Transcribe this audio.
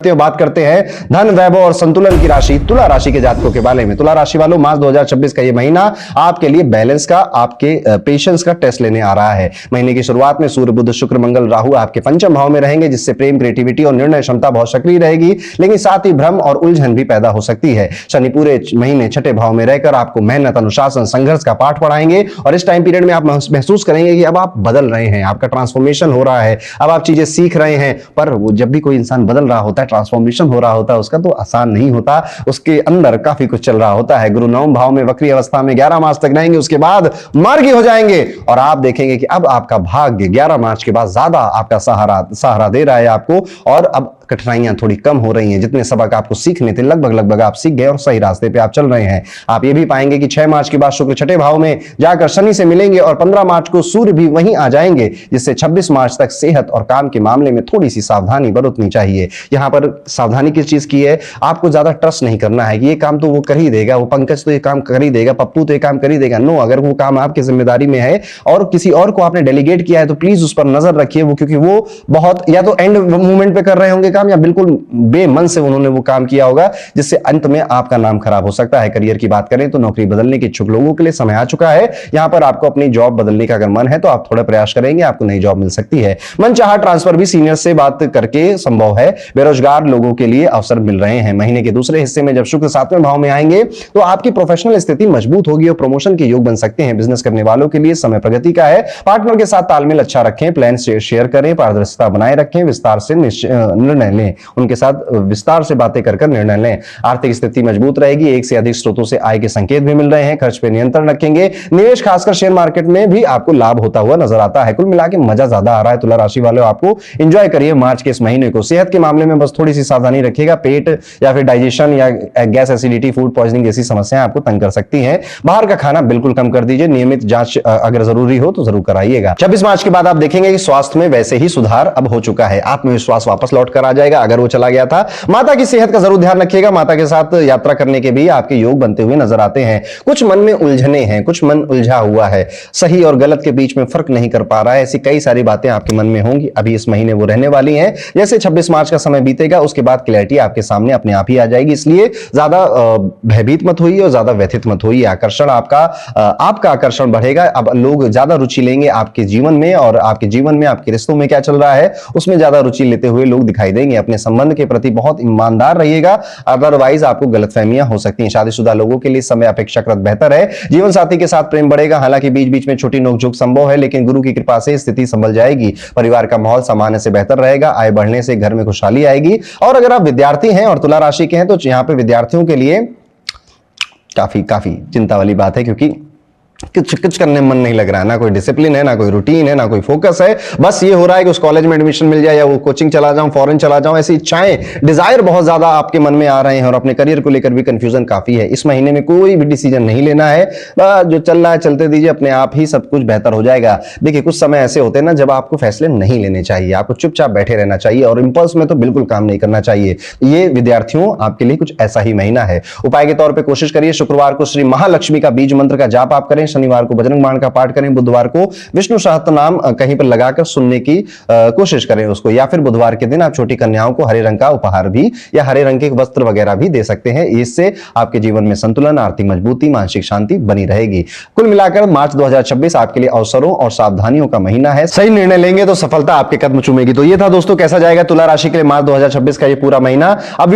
बात करते हैं धन वैभव और संतुलन की राशि तुला राशि के जातकों के बारे में। तुला राशि वालों, मार्च 2026 का ये महीना आपके लिए बैलेंस का, आपके पेशेंस का टेस्ट लेने आ रहा है। महीने की शुरुआत में सूर्य बुध शुक्र मंगल राहु आपके पंचम भाव में रहेंगे, जिससे प्रेम, क्रिएटिविटी और निर्णय क्षमता बहुत सक्रिय रहेगी, लेकिन साथ ही भ्रम और उलझन भी पैदा हो सकती है। शनि पूरे महीने छठे भाव में रहकर आपको मेहनत, अनुशासन, संघर्ष का पाठ पढ़ाएंगे और इस टाइम पीरियड में आप महसूस करेंगे कि अब आप बदल रहे हैं, आपका ट्रांसफॉर्मेशन हो रहा है, अब आप चीजें सीख रहे हैं। पर जब भी कोई इंसान बदल रहा होता है, ट्रांसफॉर्मेशन हो रहा होता है, उसका तो आसान नहीं होता, उसके अंदर काफी कुछ चल रहा होता है। गुरु नवम भाव में वक्री अवस्था में 11 मार्च तक रहेंगे, उसके बाद मार्गी हो जाएंगे और आप देखेंगे कि अब आपका भाग्य 11 मार्च के बाद ज्यादा आपका सहारा दे रहा है आपको, और अब कठिनाइयां थोड़ी कम हो रही हैं। जितने सबक आपको सीखने थे लगभग आप सीख गए और सही रास्ते पे आप चल रहे हैं। आप ये भी पाएंगे कि 6 मार्च के बाद शुक्र छठे भाव में जाकर शनि से मिलेंगे और 15 मार्च को सूर्य भी वहीं आ जाएंगे, जिससे 26 मार्च तक सेहत और काम के मामले में थोड़ी सी सावधानी बरतनी चाहिए। यहां पर सावधानी किस चीज की है, आपको ज्यादा ट्रस्ट नहीं करना है कि ये काम तो वो कर ही देगा, वो पंकज तो ये काम कर ही देगा, पप्पू तो ये काम कर ही देगा। नो, अगर वो काम आपकी जिम्मेदारी में है और किसी और को आपने डेलीगेट किया है तो प्लीज उस पर नजर रखिए, वो क्योंकि वो बहुत या तो एंड मोमेंट पे कर रहे होंगे काम, या बिल्कुल बेमन से उन्होंने वो काम किया होगा, जिससे अंत में आपका नाम खराब हो सकता है। करियर की बात करें तो नौकरी बदलने के इच्छुक लोगों के लिए समय आ चुका है। यहां पर आपको अपनी जॉब बदलने का अगर मन है तो आप थोड़ा प्रयास करेंगे, आपको नई जॉब मिल सकती है। मनचाहा ट्रांसफर भी सीनियर से बात करके संभव है। बेरोजगार लोगों के लिए अवसर मिल रहे हैं। महीने के दूसरे हिस्से में जब शुक्र 7वें भाव में आएंगे तो आपकी प्रोफेशनल स्थिति मजबूत होगी और प्रमोशन के योग बन सकते हैं। बिजनेस करने वालों के लिए समय प्रगति का है। पार्टनर के साथ तालमेल अच्छा रखें, प्लान शेयर करें, पारदर्शिता बनाए रखें, विस्तार से निर्णय लें, उनके साथ विस्तार से बातें कर निर्णय लें। आर्थिक स्थिति मजबूत रहेगी। एक से अधिक स्रोतों से आय के संकेत भी मिल रहे हैं। खर्च पे नियंत्रण रखेंगे। निवेश खासकर शेयर मार्केट में भी आपको लाभ होता हुआ नजर आता है। कुल मिलाकर मजा ज्यादा आ रहा है। तुला राशि वालों, आपको एंजॉय करिए मार्च के इस महीने को। सेहत के मामले में बस थोड़ी सी सावधानी रखिएगा। पेट या फिर डाइजेशन या गैस एसिडिटी, फूड पॉइजनिंग जैसी समस्याएं आपको तंग कर सकती हैं। बाहर का खाना बिल्कुल कम कर दीजिए। नियमित जांच अगर जरूरी हो तो जरूर कराइएगा। 26 मार्च के बाद आप देखेंगे कि स्वास्थ्य में वैसे ही सुधार अब हो चुका है। आत्मविश्वास वापस लौट कर आ जाएगा अगर वो चला गया था। माता की सेहत का जरूर ध्यान रखिएगा। माता के साथ यात्रा करने के भी आपके योग बनते हुए नजर आते हैं। कुछ मन में उलझने हैं, कुछ मन उलझा हुआ है, सही और गलत के बीच में फर्क नहीं कर पा रहा है। ऐसी कई सारी बातें आपके मन में होंगी। अभी इस महीने वो रहने वाली हैं। जैसे 26 मार्च का समय बीतेगा उसके बाद क्लैरिटी आपके सामने अपने आप ही आ जाएगी। इसलिए ज्यादा भयभीत मत होइए और ज्यादा व्यथित मत होइए। आकर्षण आपका आकर्षण बढ़ेगा। अब लोग ज्यादा रुचि लेंगे आपके जीवन में, और आपके जीवन में आपके रिश्तों में क्या चल रहा है उसमें ज्यादा रुचि लेते हुए लोग दिखाई देंगे। अपने संबंध के प्रति बहुत ईमानदार रहिएगा, अदरवाइज आपको गलतफहमियां हो सकती हैं। शादीशुदा लोगों के लिए समय अपेक्षाकृत बेहतर है। जीवन साथी के साथ प्रेम बढ़ेगा। हालांकि बीच बीच में छोटी नोकझोंक संभव है, लेकिन गुरु की कृपा से स्थिति संभल जाएगी। परिवार का माहौल सामान्य से बेहतर रहेगा। आय बढ़ने से घर में खुशहाली आएगी। और अगर आप विद्यार्थी हैं और तुला राशि के हैं तो यहाँ पे विद्यार्थियों के लिए काफी चिंता वाली बात है, क्योंकि कुछ करने में मन नहीं लग रहा है। ना कोई डिसिप्लिन है, ना कोई रूटीन है, ना कोई फोकस है। बस ये हो रहा है कि उस कॉलेज में एडमिशन मिल जाए या वो कोचिंग चला जाऊं, फॉरेन चला जाऊं, ऐसी इच्छाएं, डिजायर बहुत ज्यादा आपके मन में आ रहे हैं और अपने करियर को लेकर भी कंफ्यूजन काफी है। इस महीने में कोई भी डिसीजन नहीं लेना है। जो चल रहा है चलते दीजिए, अपने आप ही सब कुछ बेहतर हो जाएगा। देखिए, कुछ समय ऐसे होते हैं ना जब आपको फैसले नहीं लेने चाहिए, आपको चुपचाप बैठे रहना चाहिए और इंपल्स में तो बिल्कुल काम नहीं करना चाहिए। ये विद्यार्थियों आपके लिए कुछ ऐसा ही महीना है। उपाय के तौर पर कोशिश करिए शुक्रवार को श्री महालक्ष्मी का बीज मंत्र का जाप आप करें, शनिवार को बजरंग का पाठ करें, बुधवार को विष्णु सहस्त्रनाम कहीं पर लगाकर सुनने की कोशिश करें उसको, या फिर बुधवार के दिन आप छोटी कन्याओं को हरे रंग का उपहार भी या हरे रंग के वस्त्र वगैरह भी दे सकते हैं। इससे आपके जीवन में संतुलन, आर्थिक मजबूती, मानसिक शांति बनी रहेगी। कुल मिलाकर मार्च 2026 आपके लिए अवसरों और सावधानियों का महीना है। सही निर्णय लेंगे तो सफलता आपके कदम चूमेगी। तो ये था दोस्तों, कैसा जाएगा तुला राशि के लिए मार्च 2026 का ये पूरा महीना। अब